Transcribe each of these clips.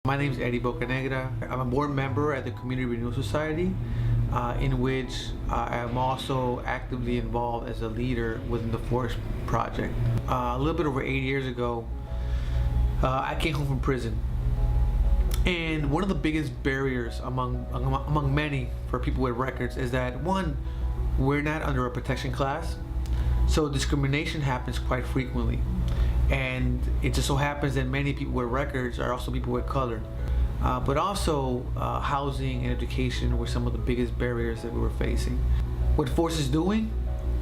My name is Eddie Bocanegra. I'm a board member at the Community Renewal Society, in which I am also actively involved as a leader within the Forest Project. A little bit over 8 years ago, I came home from prison. And one of the biggest barriers among many for people with records is that, one, we're not under a protection class, so discrimination happens quite frequently. And it just so happens that many people with records are also people with color. But also housing and education were some of the biggest barriers that we were facing. What Forest is doing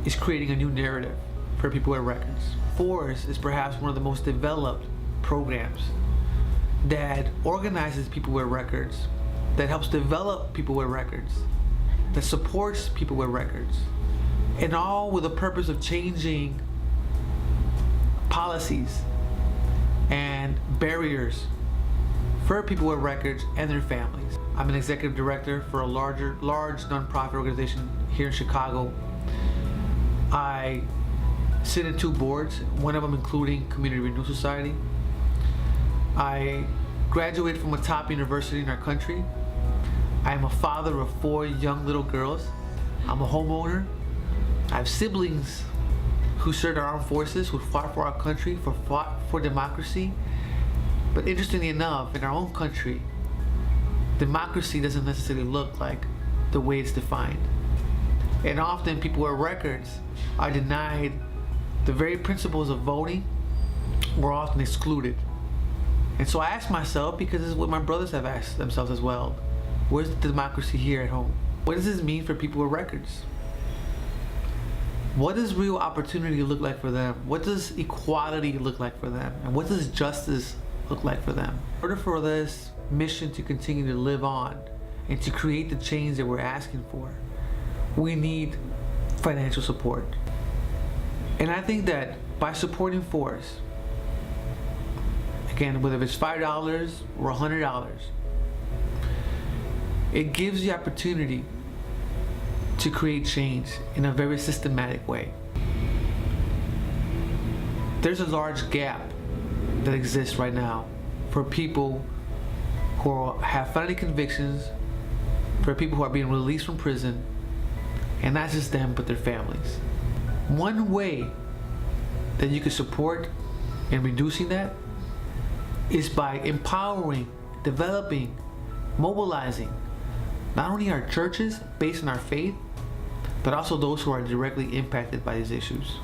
is creating a new narrative for people with records. Forest is perhaps one of the most developed programs that organizes people with records, that helps develop people with records, that supports people with records, and all with the purpose of changing policies and barriers for people with records and their families. I'm an executive director for a large nonprofit organization here in Chicago. I sit in 2 boards, one of them including Community Renewal Society. I graduated from a top university in our country. I am a father of 4 young little girls. I'm a homeowner. I have siblings who served our armed forces, who fought for our country, fought for democracy. But interestingly enough, in our own country, democracy doesn't necessarily look like the way it's defined. And often people with records are denied the very principles of voting, or often excluded. And so I ask myself, because this is what my brothers have asked themselves as well, where's the democracy here at home? What does this mean for people with records? What does real opportunity look like for them? What does equality look like for them? And what does justice look like for them? In order for this mission to continue to live on and to create the change that we're asking for, we need financial support. And I think that by supporting Forest, again, whether it's $5 or $100, it gives the opportunity to create change in a very systematic way. There's a large gap that exists right now for people who have felony convictions, for people who are being released from prison, and not just them, but their families. One way that you can support in reducing that is by empowering, developing, mobilizing not only our churches based on our faith, but also those who are directly impacted by these issues.